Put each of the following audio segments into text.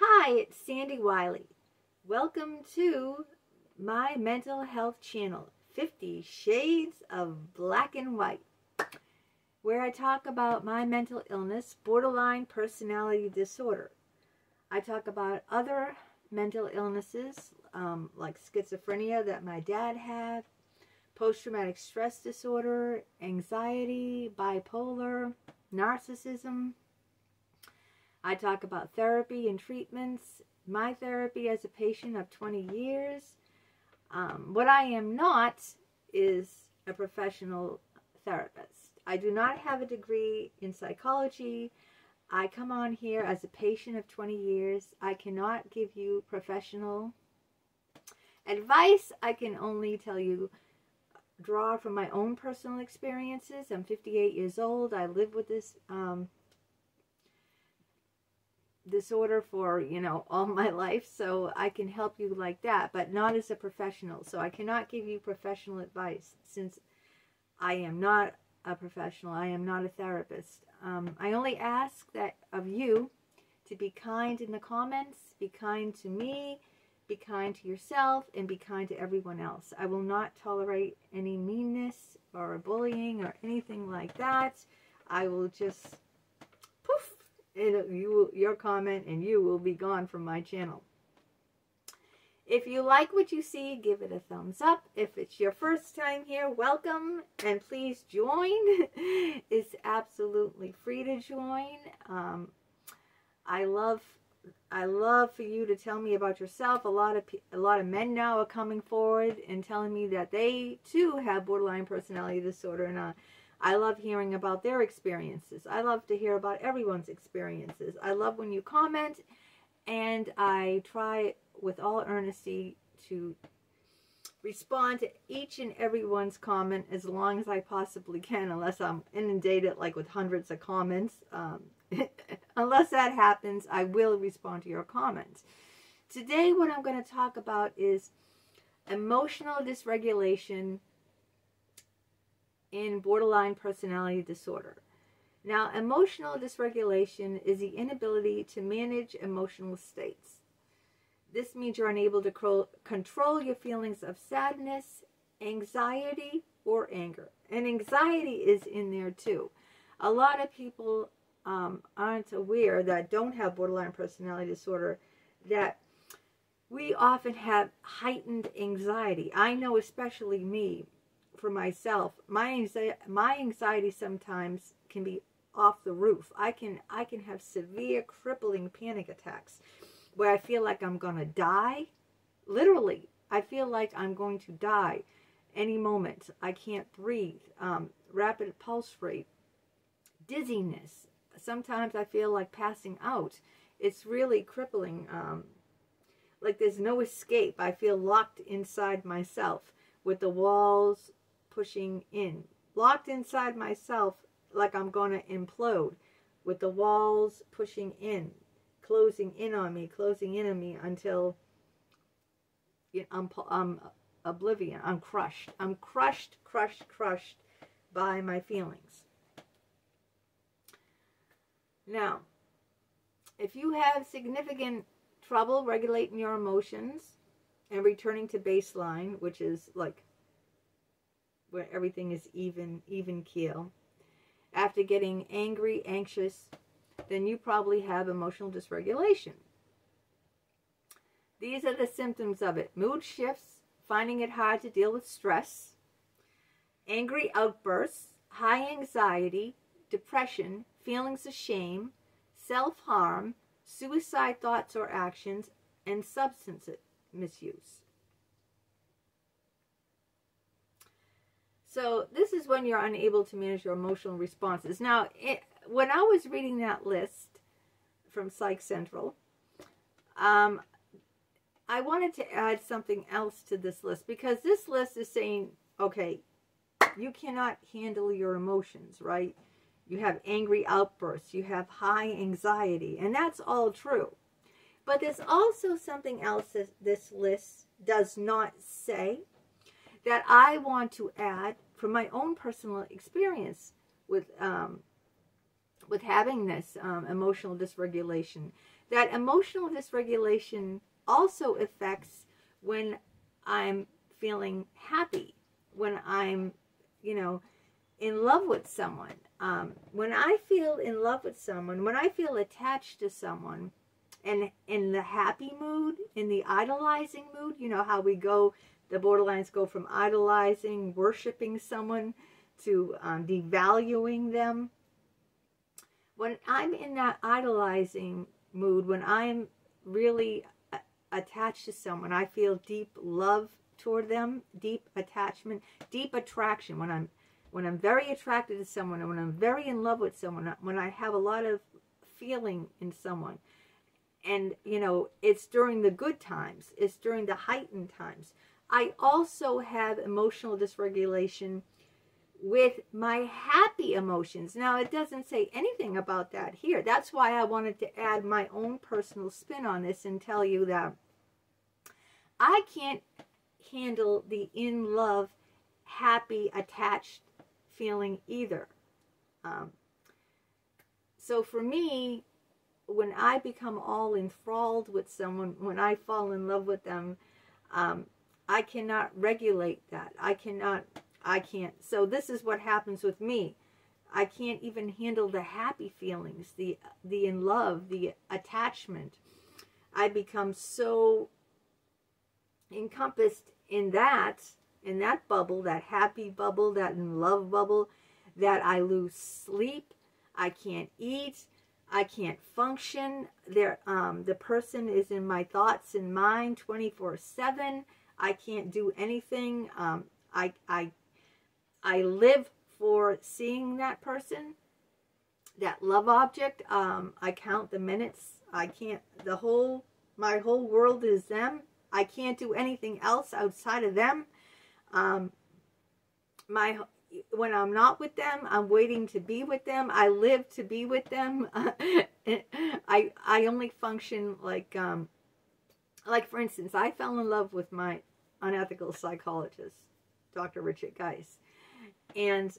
Hi, it's Sandy Wyllie. Welcome to my mental health channel, 50 Shades of Black and White, where I talk about my mental illness, borderline personality disorder. I talk about other mental illnesses like schizophrenia that my dad had, post-traumatic stress disorder, anxiety, bipolar, narcissism. I talk about therapy and treatments, my therapy as a patient of 20 years. What I am not is a professional therapist. I do not have a degree in psychology. I come on here as a patient of 20 years. I cannot give you professional advice. I can only tell you, draw from my own personal experiences. I'm 58 years old. I live with this disorder for, all my life, so I can help you like that, but not as a professional. So I cannot give you professional advice since I am not a professional. I am not a therapist. I only ask that of you to be kind in the comments, be kind to me, be kind to yourself, and be kind to everyone else. I will not tolerate any meanness or bullying or anything like that. I will just poof, your comment and you will be gone from my channel. If you like what you see, give it a thumbs up. If it's your first time here, welcome, and please join. It's absolutely free to join. I love for you to tell me about yourself. A lot of men now are coming forward and telling me that they too have borderline personality disorder, and I love hearing about their experiences. I love to hear about everyone's experiences. I love when you comment, and I try with all earnesty to respond to each and everyone's comment as long as I possibly can, unless I'm inundated like with hundreds of comments. Unless that happens, I will respond to your comments. Today, what I'm going to talk about is emotional dysregulation in borderline personality disorder. Now, emotional dysregulation is the inability to manage emotional states. This means you're unable to control your feelings of sadness, anxiety, or anger. And anxiety is in there too. A lot of people aren't aware, that don't have borderline personality disorder, that we often have heightened anxiety. I know, especially me, for myself, my anxiety sometimes can be off the roof. I can have severe crippling panic attacks where I feel like I'm gonna die. Literally, I feel like I'm going to die any moment. I can't breathe. Rapid pulse rate, dizziness. Sometimes I feel like passing out. It's really crippling. Like there's no escape. I feel locked inside myself with the walls pushing in. Locked inside myself like I'm going to implode, with the walls pushing in, closing in on me until I'm oblivion. I'm crushed. I'm crushed by my feelings. Now, if you have significant trouble regulating your emotions and returning to baseline, which is like where everything is even keel, after getting angry, anxious, then you probably have emotional dysregulation. These are the symptoms of it: mood shifts, finding it hard to deal with stress, angry outbursts, high anxiety, depression, feelings of shame, self-harm, suicide thoughts or actions, and substance misuse. So this is when you're unable to manage your emotional responses. Now, when I was reading that list from Psych Central, I wanted to add something else to this list, because this list is saying, okay, you cannot handle your emotions, right? You have angry outbursts, you have high anxiety, and that's all true. But there's also something else that this list does not say, that I want to add from my own personal experience with with having this emotional dysregulation. That emotional dysregulation also affects when I'm feeling happy, when I'm, you know, in love with someone. When I feel in love with someone, when I feel attached to someone, and in the happy mood, in the idolizing mood, you know how we go, the borderlines go from idolizing, worshiping someone, to devaluing them. When I'm in that idolizing mood, when I'm really attached to someone, I feel deep love toward them, deep attachment, deep attraction. When I'm very attracted to someone, and when I'm very in love with someone, when I have a lot of feeling in someone, and, you know, it's during the good times, it's during the heightened times. I also have emotional dysregulation with my happy emotions. Now, it doesn't say anything about that here. That's why I wanted to add my own personal spin on this and tell you that I can't handle the in love, happy, attached feeling either. So for me, when I become all enthralled with someone, when I fall in love with them, I cannot regulate that. I can't. So this is what happens with me. I can't even handle the happy feelings, the in love, the attachment. I become so encompassed in that bubble, that happy bubble, that in love bubble, that I lose sleep. I can't eat. I can't function. The person is in my thoughts and mind 24/7. I can't do anything. I live for seeing that person, that love object. I count the minutes. I can't. My whole world is them. I can't do anything else outside of them. When I'm not with them, I'm waiting to be with them. I live to be with them. I only function like for instance, I fell in love with my unethical psychologist, Dr. Richard Geis, and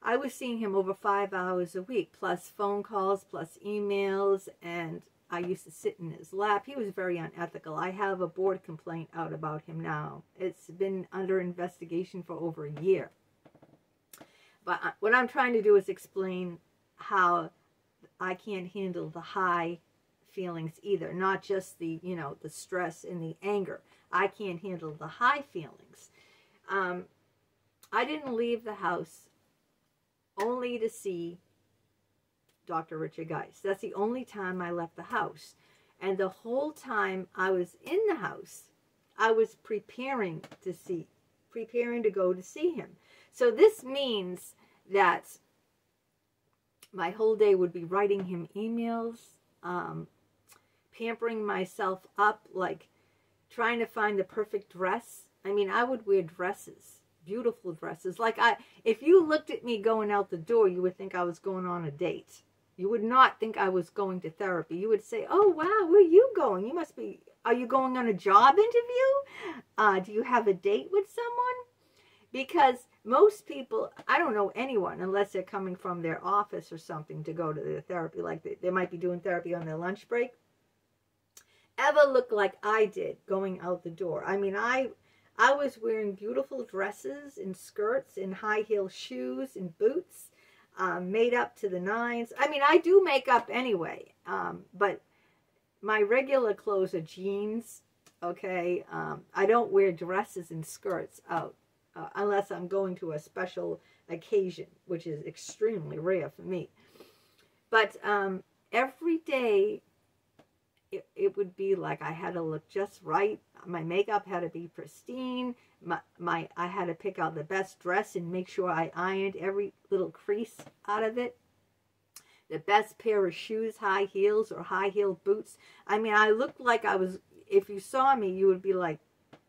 I was seeing him over 5 hours a week, plus phone calls, plus emails, and I used to sit in his lap. He was very unethical. I have a board complaint out about him now. It's been under investigation for over a year. But what I'm trying to do is explain how I can't handle the high feelings either. Not just the, you know, the stress and the anger. I can't handle the high feelings. I didn't leave the house only to see Dr. Richard Geis. That's the only time I left the house. And the whole time I was in the house, I was preparing to go to see him. So this means that my whole day would be writing him emails, pampering myself up, like trying to find the perfect dress. I mean, I would wear dresses, beautiful dresses. Like if you looked at me going out the door, you would think I was going on a date. You would not think I was going to therapy. You would say, oh, wow, where are you going? You must be, are you going on a job interview? Do you have a date with someone? Because most people, I don't know anyone, unless they're coming from their office or something to go to their therapy, like they might be doing therapy on their lunch break, ever look like I did going out the door. I mean, I was wearing beautiful dresses and skirts and high heel shoes and boots, made up to the nines. I mean, I do make up anyway, but my regular clothes are jeans, okay? I don't wear dresses and skirts out. Unless I'm going to a special occasion, which is extremely rare for me. But every day, it would be like I had to look just right. My makeup had to be pristine. I had to pick out the best dress and make sure I ironed every little crease out of it. The best pair of shoes, high heels or high-heeled boots. I mean, I looked like I was, if you saw me, you would be like,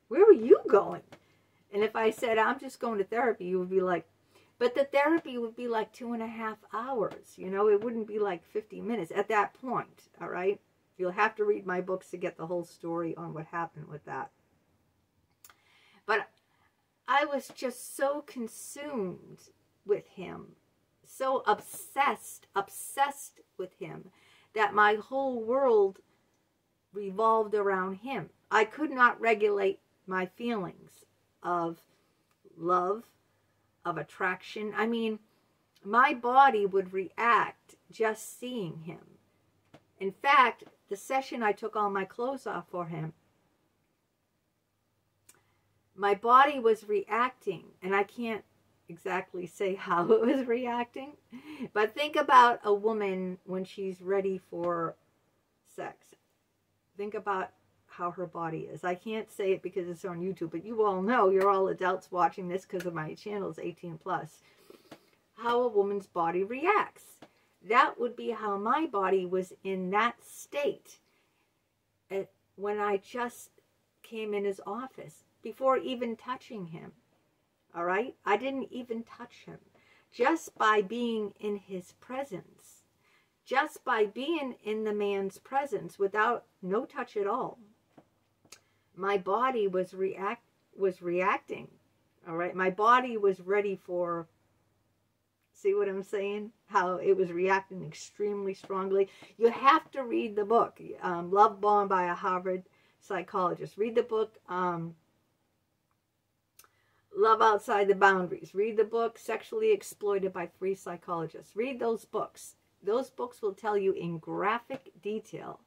where are you going? And if I said, I'm just going to therapy, you would be like, but the therapy would be like 2.5 hours. You know, it wouldn't be like 50 minutes at that point, all right? You'll have to read my books to get the whole story on what happened with that. But I was just so consumed with him, so obsessed with him that my whole world revolved around him. I could not regulate my feelings of love, of attraction. I mean, my body would react just seeing him. In fact, the session I took all my clothes off for him, my body was reacting, and I can't exactly say how it was reacting, but think about a woman when she's ready for sex. Think about how her body is. I can't say it because it's on YouTube, but you all know, you're all adults watching this because of my channel is 18 plus, how a woman's body reacts. That would be how my body was in that state when I just came in his office, before even touching him. All right? I didn't even touch him. Just by being in his presence, just by being in the man's presence without no touch at all, my body was reacting. All right? My body was ready for, see what I'm saying? How it was reacting extremely strongly. You have to read the book, Love Bomb by a Harvard psychologist. Read the book, Love Outside the Boundaries. Read the book, Sexually Exploited by 3 Psychologists. Read those books. Those books will tell you in graphic detail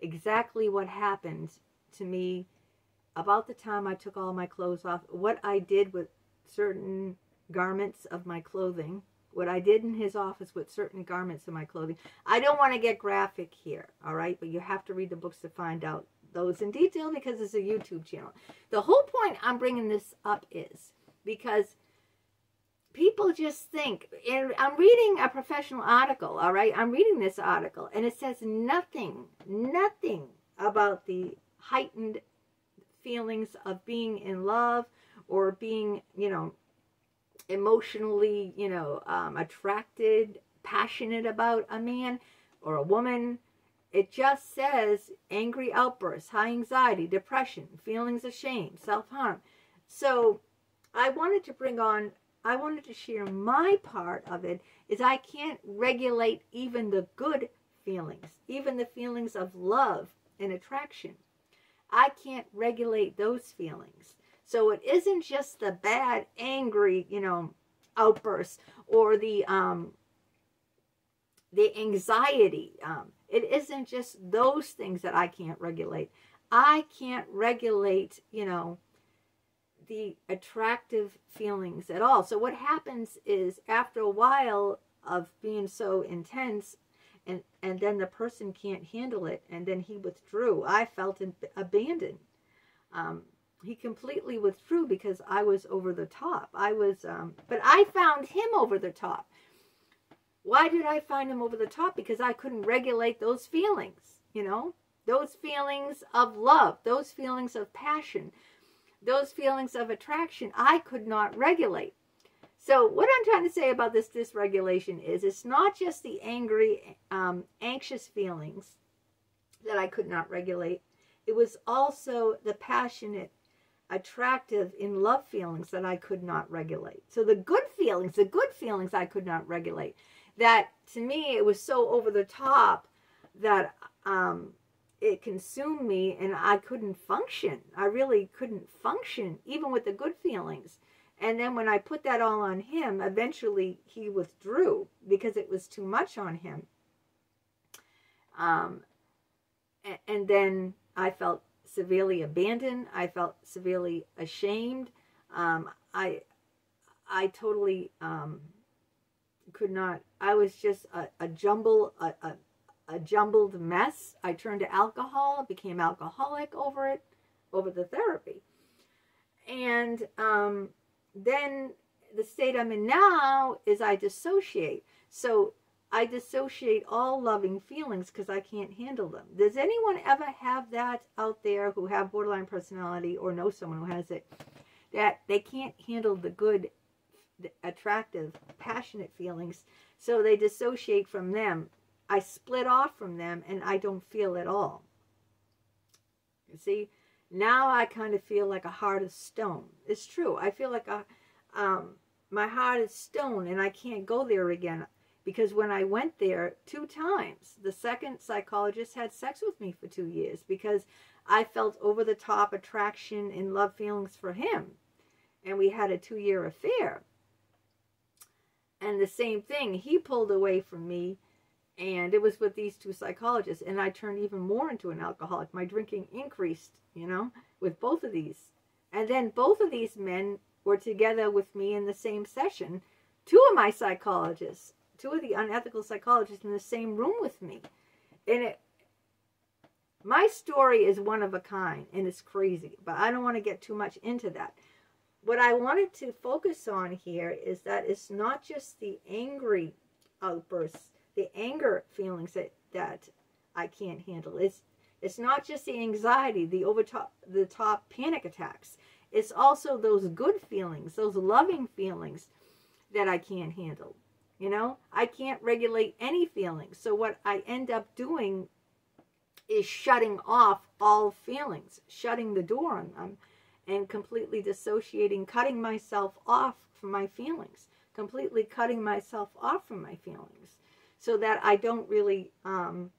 exactly what happened to me about the time I took all my clothes off, what I did with certain garments of my clothing, what I did in his office with certain garments of my clothing. I don't want to get graphic here, all right? But you have to read the books to find out those in detail because it's a YouTube channel. The whole point I'm bringing this up is because people just think, and I'm reading a professional article, all right? I'm reading this article, and it says nothing about the heightened feelings of being in love or being, emotionally, attracted, passionate about a man or a woman. It just says angry outbursts, high anxiety, depression, feelings of shame, self-harm. So I wanted to share my part of it is I can't regulate even the good feelings, even the feelings of love and attraction. I can't regulate those feelings. So it isn't just the bad, angry, outbursts or the anxiety. It isn't just those things that I can't regulate. I can't regulate, the attractive feelings at all. So what happens is after a while of being so intense, and then the person can't handle it, and then he withdrew. I felt abandoned. He completely withdrew because I was over the top. But I found him over the top. Why did I find him over the top? Because I couldn't regulate those feelings, those feelings of love, those feelings of passion, those feelings of attraction. I could not regulate. So what I'm trying to say about this dysregulation is it's not just the angry, anxious feelings that I could not regulate. It was also the passionate, attractive, in love feelings that I could not regulate. So the good feelings I could not regulate. That to me, it was so over the top that it consumed me and I couldn't function. I really couldn't function, even with the good feelings. And then when I put that all on him, eventually he withdrew because it was too much on him. And then I felt severely abandoned. I felt severely ashamed. I totally could not. I was just a jumbled mess. I turned to alcohol, became alcoholic over the therapy. And then the state I'm in now is I dissociate. So I dissociate all loving feelings because I can't handle them. Does anyone ever have that out there who have borderline personality or know someone who has it, that they can't handle the good, attractive, passionate feelings, so they dissociate from them? I split off from them and I don't feel at all. You see? Now I kind of feel like a heart of stone. It's true. I feel like my heart is stone and I can't go there again. Because when I went there 2 times, the second psychologist had sex with me for 2 years because I felt over-the-top attraction and love feelings for him. And we had a 2-year affair. And the same thing, he pulled away from me, and it was with these 2 psychologists. And I turned even more into an alcoholic. My drinking increased, you know, with both of these. And then both of these men were together with me in the same session. 2 of my psychologists, 2 of the unethical psychologists in the same room with me. And my story is one of a kind, and it's crazy, but I don't want to get too much into that. What I wanted to focus on here is that it's not just the angry outbursts, the anger feelings that I can't handle. It's not just the anxiety, the over-the-top panic attacks. It's also those good feelings, those loving feelings that I can't handle. You know, I can't regulate any feelings. So what I end up doing is shutting off all feelings, shutting the door on them, and completely dissociating, cutting myself off from my feelings, completely cutting myself off from my feelings, so that I don't really, I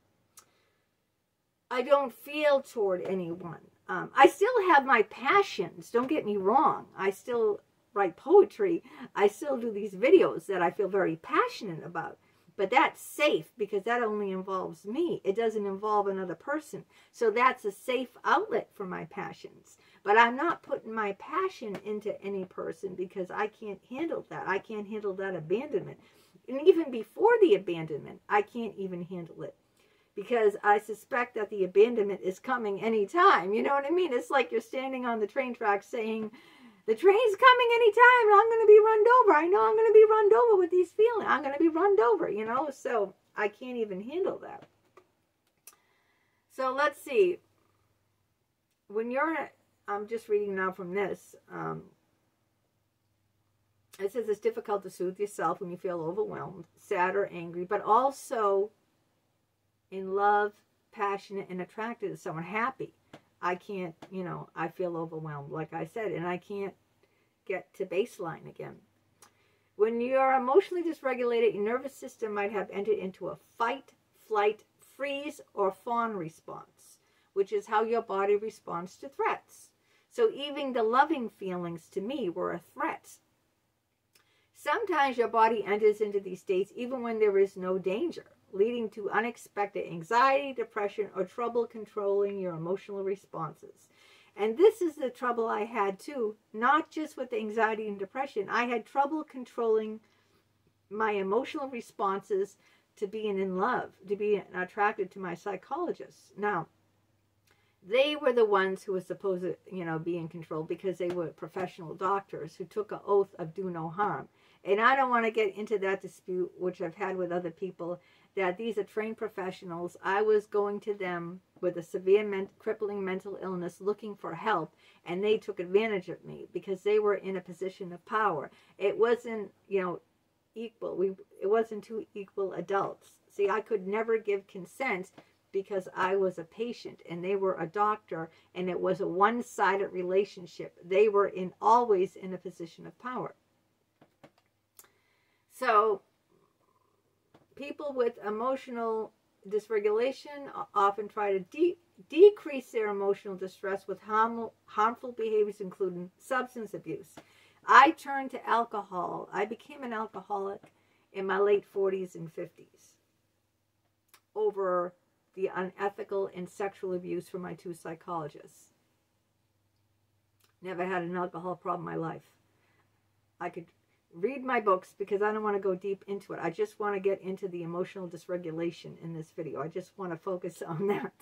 don't feel toward anyone. I still have my passions, don't get me wrong. I still write poetry. I still do these videos that I feel very passionate about. But that's safe because that only involves me. It doesn't involve another person. So that's a safe outlet for my passions. But I'm not putting my passion into any person because I can't handle that. I can't handle that abandonment. And even before the abandonment, I can't even handle it. Because I suspect that the abandonment is coming anytime. You know what I mean? It's like you're standing on the train track saying, the train's coming anytime and I'm going to be run over. I know I'm going to be run over with these feelings. I'm going to be run over, you know. So I can't even handle that. So let's see. When you're, I'm just reading now from this. It says it's difficult to soothe yourself when you feel overwhelmed, sad or angry, but also in love, passionate, and attracted to someone, happy. I can't, you know, I feel overwhelmed, like I said, and I can't get to baseline again. When you're emotionally dysregulated, your nervous system might have entered into a fight, flight, freeze, or fawn response, which is how your body responds to threats. So even the loving feelings to me were a threat. Sometimes your body enters into these states even when there is no danger, leading to unexpected anxiety, depression, or trouble controlling your emotional responses. And this is the trouble I had too, not just with anxiety and depression. I had trouble controlling my emotional responses to being in love, to being attracted to my psychologists. Now, they were the ones who were supposed to, you know, be in control because they were professional doctors who took an oath of do no harm. And I don't want to get into that dispute, which I've had with other people, that these are trained professionals. I was going to them with a severe crippling mental illness looking for help, and they took advantage of me because they were in a position of power. It wasn't, you know, equal. It wasn't 2 equal adults. See, I could never give consent because I was a patient and they were a doctor, and it was a one-sided relationship. They were always in a position of power. So people with emotional dysregulation often try to decrease their emotional distress with harmful behaviors, including substance abuse. I turned to alcohol. I became an alcoholic in my late 40s and 50s over the unethical and sexual abuse from my 2 psychologists. Never had an alcohol problem in my life. I could read my books because I don't want to go deep into it. I just want to get into the emotional dysregulation in this video. I just want to focus on that.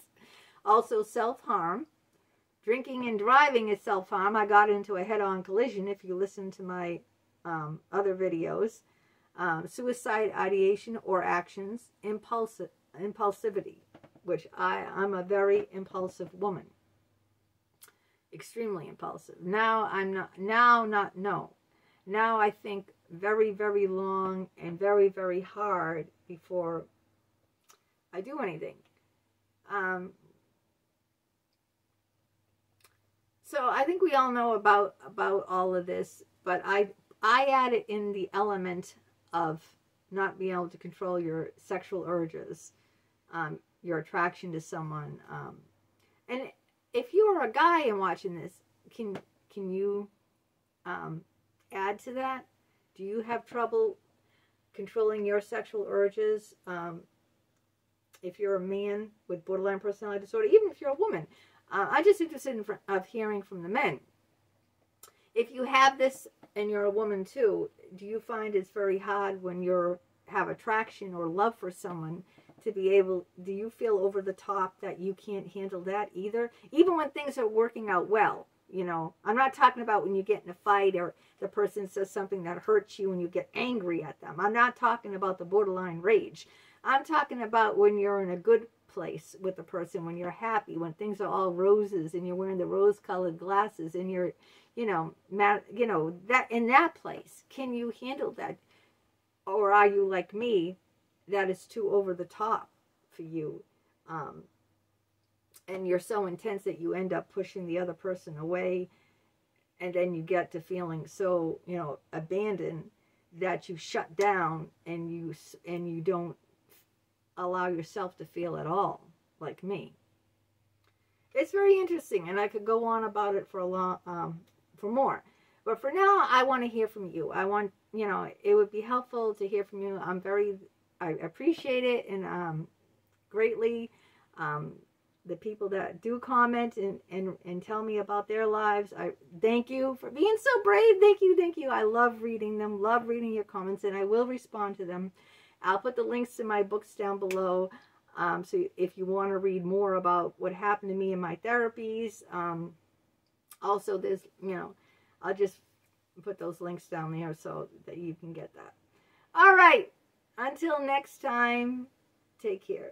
Also, self-harm. Drinking and driving is self-harm. I got into a head-on collision if you listen to my other videos. Suicide ideation or actions. Impulsivity, which I'm a very impulsive woman. Extremely impulsive. Now I'm not, no. Now I think very, very long and very, very hard before I do anything. So I think we all know about all of this, but I I add it in the element of not being able to control your sexual urges, your attraction to someone. And if you are a guy and watching this, can you add to that? Do you have trouble controlling your sexual urges? If you're a man with borderline personality disorder, even if you're a woman, I'm just interested in hearing from the men. If you have this and you're a woman too, do you find it's very hard when you have attraction or love for someone to be able, do you feel over the top that you can't handle that either? Even when things are working out well, you know, I'm not talking about when you get in a fight or the person says something that hurts you and you get angry at them. I'm not talking about the borderline rage. I'm talking about when you're in a good place with the person, when you're happy, when things are all roses and you're wearing the rose-colored glasses and you're, that in that place, can you handle that? Or are you like me, that is too over the top for you? And you're so intense that you end up pushing the other person away, and then you get to feeling so, abandoned that you shut down and you don't allow yourself to feel at all, like me. It's very interesting, and I could go on about it for more. But for now, I want to hear from you. I want, it would be helpful to hear from you. I appreciate it, and greatly the people that do comment and tell me about their lives. I thank you for being so brave. Thank you. I love reading them, love reading your comments, and I will respond to them. I'll put the links to my books down below. So if you want to read more about what happened to me in my therapies, also there's, I'll just put those links down there so that you can get that. All right. Until next time, take care.